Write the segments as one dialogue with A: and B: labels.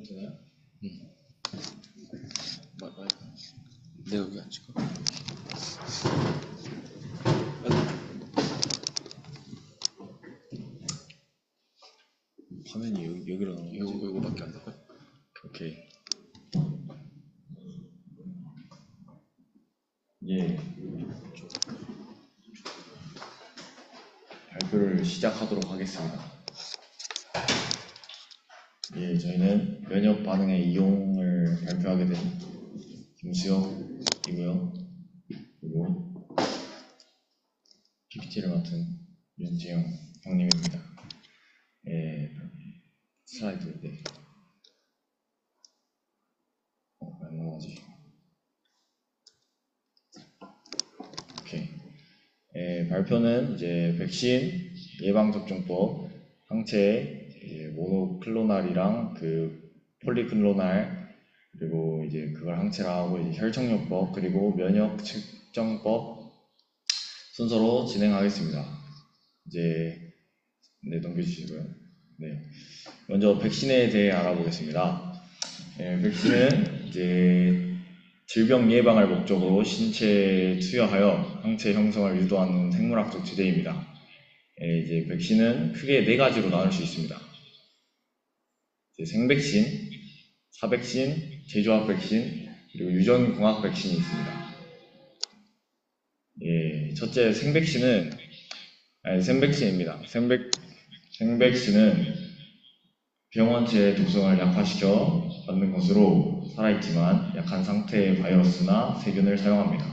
A: 되나요? 내가 여기 앉을까? 화면이 여기로 나오는 여기밖에 안 될까? 오케이. 예. 발표를 시작하도록 하겠습니다. 예, 저희는 면역 반응의 이용을 발표하게 된 김수혁이고요. 그리고 PPT를 맡은 윤지영 형님입니다. 예, 슬라이드, 네. 안 나오지. 오케이. 예, 발표는 이제 백신 예방접종법, 항체, 모노클로날이랑 그 폴리클로날, 그리고 이제 그걸 항체라 하고 이제 혈청요법, 그리고 면역 측정법 순서로 진행하겠습니다. 이제 네, 넘겨주시고요. 네, 먼저 백신에 대해 알아보겠습니다. 네, 백신은 이제 질병 예방을 목적으로 신체에 투여하여 항체 형성을 유도하는 생물학적 지대입니다. 네, 이제 백신은 크게 네 가지로 나눌 수 있습니다. 이제 생백신, 사백신, 제조합 백신, 그리고 유전공학 백신이 있습니다. 예, 첫째 생백신입니다. 생백신은 병원체의 독성을 약화시켜 만든 것으로 살아있지만 약한 상태의 바이러스나 세균을 사용합니다.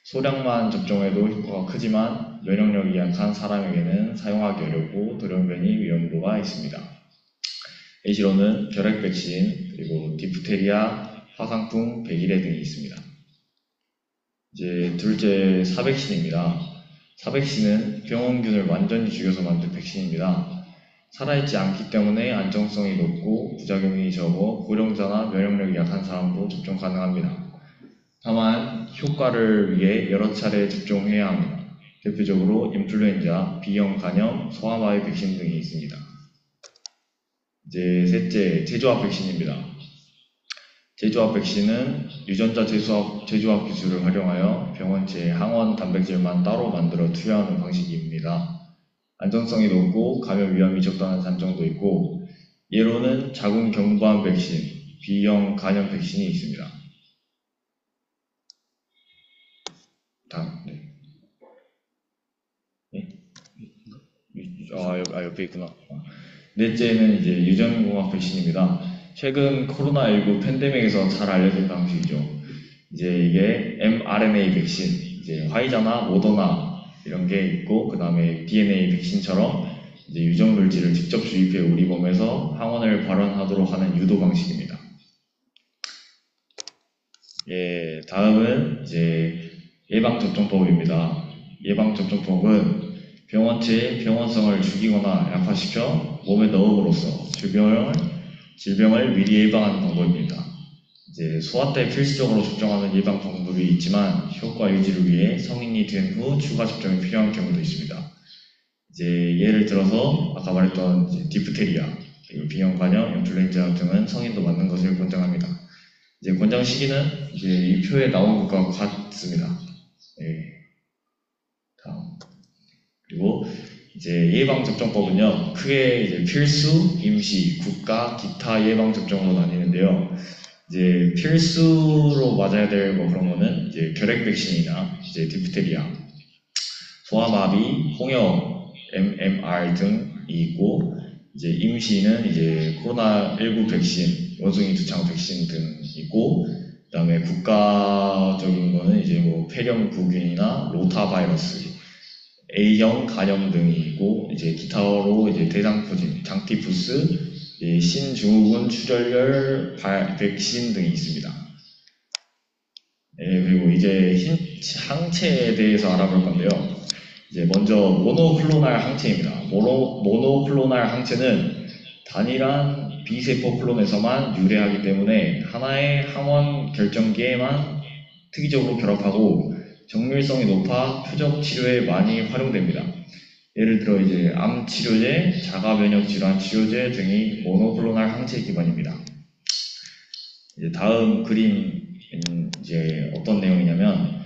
A: 소량만 접종해도 효과가 크지만 면역력이 약한 사람에게는 사용하기 어렵고 돌연변이 위험도가 있습니다. 예시로는 결핵 백신, 그리고 디프테리아, 화상풍, 백일해 등이 있습니다. 이제 둘째 사백신입니다. 사백신은 병원균을 완전히 죽여서 만든 백신입니다. 살아있지 않기 때문에 안정성이 높고 부작용이 적어 고령자나 면역력이 약한 사람도 접종 가능합니다. 다만 효과를 위해 여러 차례 접종해야 합니다. 대표적으로 인플루엔자, B형 간염, 소아마비 백신 등이 있습니다. 이제 셋째, 제조합 백신입니다. 제조합 백신은 유전자 제조합 기술을 활용하여 병원체 항원 단백질만 따로 만들어 투여하는 방식입니다. 안전성이 높고 감염 위험이 적다는 장점도 있고, 예로는 자궁 경부암 백신, B형 간염 백신이 있습니다. 다음, 네. 옆에 있구나. 넷째는 이제 유전공학 백신입니다. 최근 코로나19 팬데믹에서 잘 알려진 방식이죠. 이제 이게 mRNA 백신, 이제 화이자나 모더나 이런 게 있고, 그 다음에 DNA 백신처럼 이제 유전 물질을 직접 주입해 우리 몸에서 항원을 발현하도록 하는 유도 방식입니다. 예, 다음은 이제 예방접종법입니다. 예방접종법은 병원체의 병원성을 죽이거나 약화시켜 몸에 넣음으로써 질병을 미리 예방하는 방법입니다. 이제 소아 때 필수적으로 접종하는 예방 방법이 있지만 효과 유지를 위해 성인이 된 후 추가 접종이 필요한 경우도 있습니다. 이제 예를 들어서 아까 말했던 이제 디프테리아, 그리고 B형 간염, 인플루엔자 등은 성인도 맞는 것을 권장합니다. 이제 권장 시기는 이제 이 표에 나온 것과 같습니다. 네. 다음. 그리고 이제 예방접종법은요, 크게 이제 필수, 임시, 국가, 기타 예방접종으로 나뉘는데요. 이제 필수로 맞아야 될 뭐 그런 거는 이제 결핵 백신이나 이제 디프테리아, 소아마비, 홍역, MMR 등이 있고, 이제 임시는 이제 코로나19 백신, 원숭이 두창 백신 등 있고, 그 다음에 국가적인 거는 이제 뭐 폐렴구균이나 로타바이러스, A형 간염 등이 있고, 이제 기타로 이제 대장포진, 장티푸스, 신증후군 출혈열 백신 등이 있습니다. 예, 그리고 이제 항체에 대해서 알아볼 건데요. 이제 먼저 모노클로날 항체입니다. 모노클로날 항체는 단일한 B세포 클론에서만 유래하기 때문에 하나의 항원 결정기에만 특이적으로 결합하고 정밀성이 높아 표적 치료에 많이 활용됩니다. 예를 들어 이제 암 치료제, 자가 면역 질환 치료제 등이 모노클로날 항체 기반입니다. 이제 다음 그림은 이제 어떤 내용이냐면,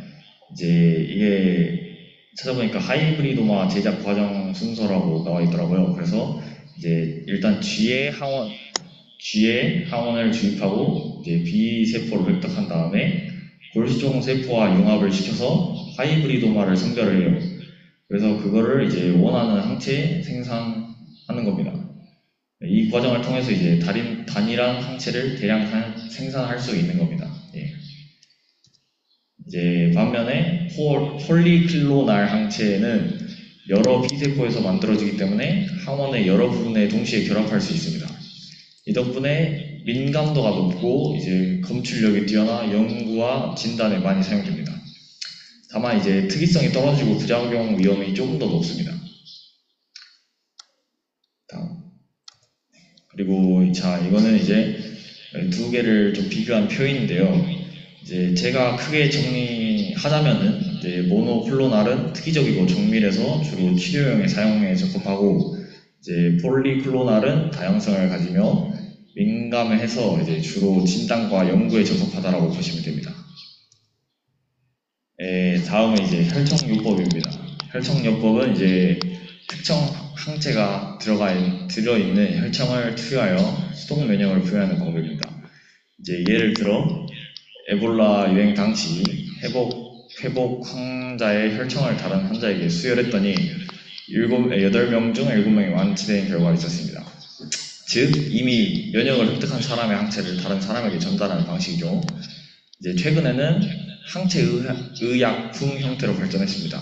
A: 이제 이게 찾아보니까 하이브리도마 제작 과정 순서라고 나와 있더라고요. 그래서 이제 일단 G에 항원을 주입하고 이제 B 세포를 획득한 다음에 골수종 세포와 융합을 시켜서 하이브리도마를 선별을 해요. 그래서 그거를 이제 원하는 항체 생산하는 겁니다. 이 과정을 통해서 이제 단일한 항체를 대량 생산할 수 있는 겁니다. 예. 이제 반면에 폴리클로날 항체는 여러 B세포에서 만들어지기 때문에 항원의 여러 부분에 동시에 결합할 수 있습니다. 이 덕분에 민감도가 높고 이제 검출력이 뛰어나 연구와 진단에 많이 사용됩니다. 다만 이제 특이성이 떨어지고 부작용 위험이 조금 더 높습니다. 다음. 그리고 자, 이거는 이제 두 개를 좀 비교한 표인데요. 이제 제가 크게 정리하자면은 이제 모노클로날은 특이적이고 정밀해서 주로 치료용에 사용에 적합하고, 이제 폴리클로날은 다양성을 가지며 민감해서 이제 주로 진단과 연구에 적합하다라고 보시면 됩니다. 다음은 이제 혈청요법입니다. 혈청요법은 이제 특정 항체가 들어있는 혈청을 투여하여 수동 면역을 부여하는 방법입니다. 이제 예를 들어 에볼라 유행 당시 회복 환자의 혈청을 다른 환자에게 수혈했더니 8명 중 7명이 완치된 결과가 있었습니다. 즉 이미 면역을 획득한 사람의 항체를 다른 사람에게 전달하는 방식이죠. 이제 최근에는 항체의약품 형태로 발전했습니다.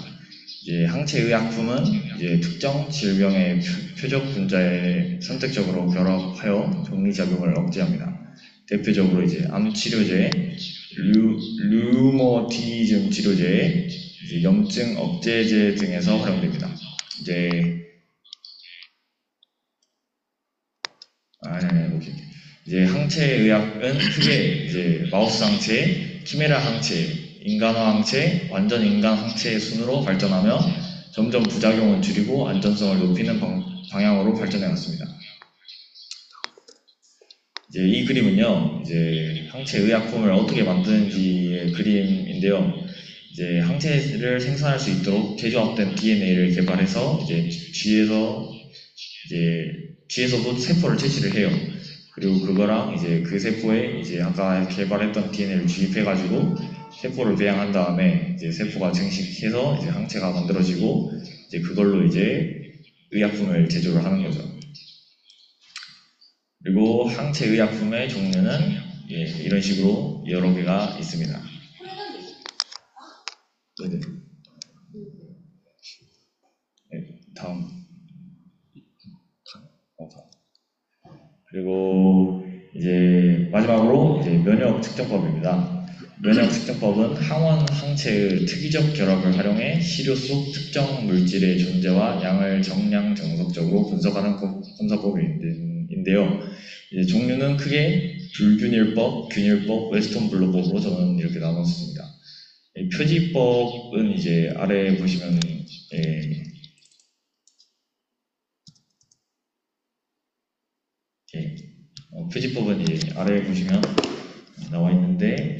A: 이제 항체의약품은 이제 특정 질병의 표적 분자에 선택적으로 결합하여 정리작용을 억제합니다. 대표적으로 이제 암 치료제, 류머티즘 치료제, 이제 염증 억제제 등에서 활용됩니다. 이제 항체의학은 크게 이제 마우스 항체, 키메라 항체, 인간화 항체, 완전 인간 항체의 순으로 발전하며 점점 부작용을 줄이고 안전성을 높이는 방향으로 발전해 왔습니다. 이제 이 그림은요, 이제 항체의약품을 어떻게 만드는지의 그림인데요. 이제 항체를 생산할 수 있도록 재조합된 DNA를 개발해서 이제 쥐에서도 세포를 채취를 해요. 그리고 그거랑 이제 그 세포에 이제 아까 개발했던 DNA를 주입해가지고 세포를 배양한 다음에 이제 세포가 증식해서 이제 항체가 만들어지고 이제 그걸로 이제 의약품을 제조를 하는 거죠. 그리고 항체의약품의 종류는 이런 식으로 여러 개가 있습니다. 다음. 그리고 이제 마지막으로 이제 면역 측정법입니다. 면역 측정법은 항원 항체의 특이적 결합을 활용해 시료 속 특정 물질의 존재와 양을 정량 정석적으로 분석하는 검사법인데요. 이제 종류는 크게 불균일법, 균일법, 웨스턴 블롯법으로 저는 이렇게 나눴습니다. 표지법은 이제 아래 보시면 표지법은 이제 아래에 보시면 나와 있는데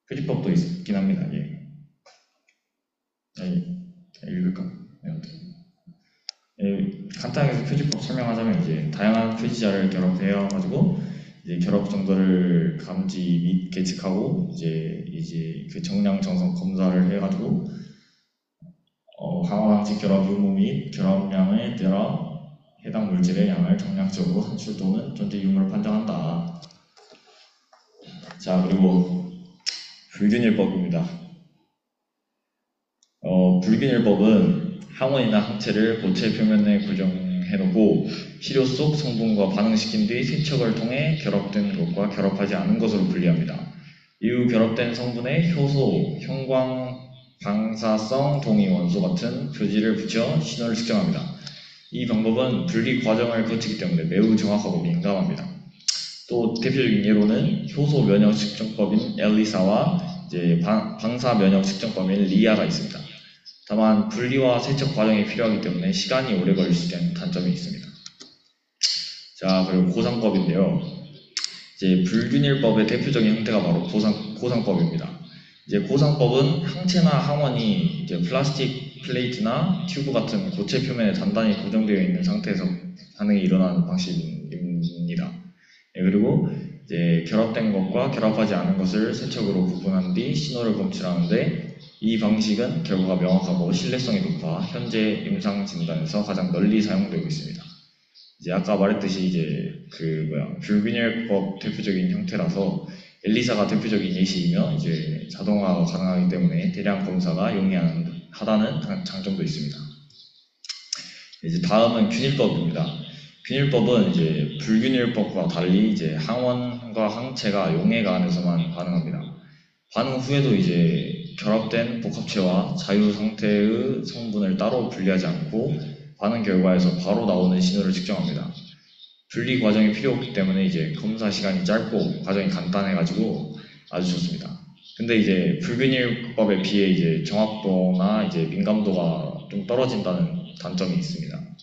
A: 표지법도 있긴 합니다. 읽을까? 간단하게 표지법 설명하자면 이제 다양한 표지자를 결합해가지고 이제 결합 정도를 감지 및 계측하고 이제 그 정량 정성 검사를 해가지고 항원 항체 결합 유무 및 결합량에 따라 해당 물질의 양을 정량적으로 산출 또는 존재 유무를 판정한다. 자, 그리고 불균일법입니다. 불균일법은 항원이나 항체를 고체 표면에 고정해놓고 시료 속 성분과 반응시킨 뒤 세척을 통해 결합된 것과 결합하지 않은 것으로 분리합니다. 이후 결합된 성분에 효소, 형광, 방사성 동위 원소 같은 표지를 붙여 신호를 측정합니다. 이 방법은 분리 과정을 거치기 때문에 매우 정확하고 민감합니다. 또 대표적인 예로는 효소 면역 측정법인 엘리사와 이제 방사 면역 측정법인 리아가 있습니다. 다만 분리와 세척 과정이 필요하기 때문에 시간이 오래 걸릴 수 있다는 단점이 있습니다. 자, 그리고 고상법인데요. 이제 불균일법의 대표적인 형태가 바로 고상법입니다. 이제 고상법은 항체나 항원이 이제 플라스틱 플레이트나 튜브 같은 고체 표면에 단단히 고정되어 있는 상태에서 반응이 일어나는 방식입니다. 그리고 이제 결합된 것과 결합하지 않은 것을 세척으로 구분한 뒤 신호를 검출하는데, 이 방식은 결과가 명확하고 신뢰성이 높아 현재 임상 진단에서 가장 널리 사용되고 있습니다. 이제 아까 말했듯이 이제 불균열법 대표적인 형태라서 엘리사가 대표적인 예시이며 이제 자동화가 가능하기 때문에 대량 검사가 용이하다는 장점도 있습니다. 이제 다음은 균일법입니다. 균일법은 이제 불균일법과 달리 이제 항원과 항체가 용해가 안에서만 반응합니다. 반응 후에도 이제 결합된 복합체와 자유 상태의 성분을 따로 분리하지 않고 반응 결과에서 바로 나오는 신호를 측정합니다. 분리 과정이 필요 없기 때문에 이제 검사 시간이 짧고 과정이 간단해가지고 아주 좋습니다. 근데 이제 불균일법에 비해 이제 정확도나 이제 민감도가 좀 떨어진다는 단점이 있습니다.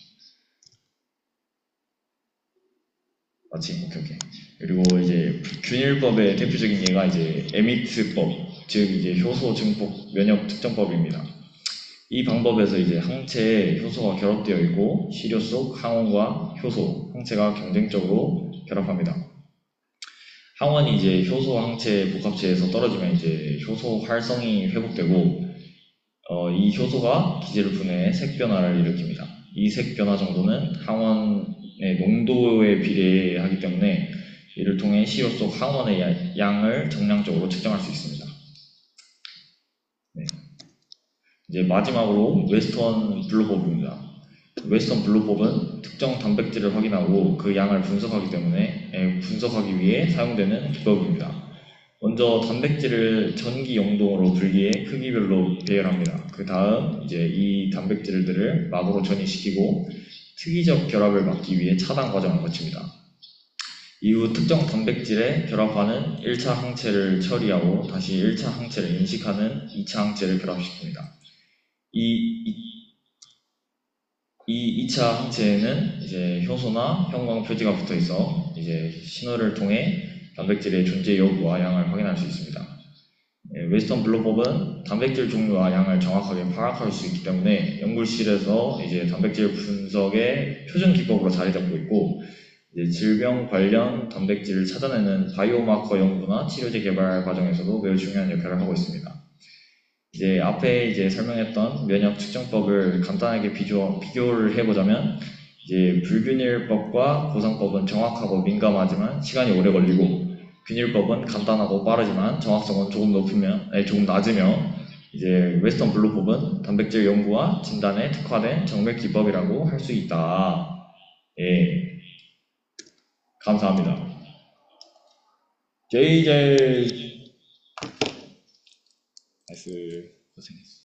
A: 맞지? 오케이. 그리고 이제 균일법의 대표적인 예가 이제 에미트법, 즉 이제 효소 증폭 면역 특정법입니다. 이 방법에서 이제 항체에 효소가 결합되어 있고 시료 속 항원과 효소, 항체가 경쟁적으로 결합합니다. 항원이 이제 효소 항체 복합체에서 떨어지면 이제 효소 활성이 회복되고 이 효소가 기제를 분해해 색 변화를 일으킵니다. 이 색 변화 정도는 항원의 농도에 비례하기 때문에 이를 통해 시료 속 항원의 양을 정량적으로 측정할 수 있습니다. 네. 이제 마지막으로 웨스턴 블루법입니다. 웨스턴 블루법은 특정 단백질을 확인하고 그 양을 분석하기 위해 사용되는 기법입니다. 먼저 단백질을 전기 용동으로 분리해 크기별로 배열합니다. 그 다음 이제 이 단백질들을 막으로 전이시키고 특이적 결합을 막기 위해 차단 과정을 거칩니다. 이후 특정 단백질에 결합하는 1차 항체를 처리하고 다시 1차 항체를 인식하는 2차 항체를 결합시킵니다. 이 2차 항체에는 이제 효소나 형광 표지가 붙어 있어 이제 신호를 통해 단백질의 존재 여부와 양을 확인할 수 있습니다. 웨스턴 블루법은 단백질 종류와 양을 정확하게 파악할 수 있기 때문에 연구실에서 이제 단백질 분석의 표준 기법으로 자리 잡고 있고, 이제 질병 관련 단백질을 찾아내는 바이오마커 연구나 치료제 개발 과정에서도 매우 중요한 역할을 하고 있습니다. 이제 앞에 이제 설명했던 면역 측정법을 간단하게 비교를 해보자면, 이제 불균일법과 고상법은 정확하고 민감하지만 시간이 오래 걸리고, 균일법은 간단하고 빠르지만 정확성은 조금 낮으며, 이제 웨스턴 블루법은 단백질 연구와 진단에 특화된 정맥 기법이라고 할 수 있다. 예, 감사합니다. JJ 나이스, 고생했어.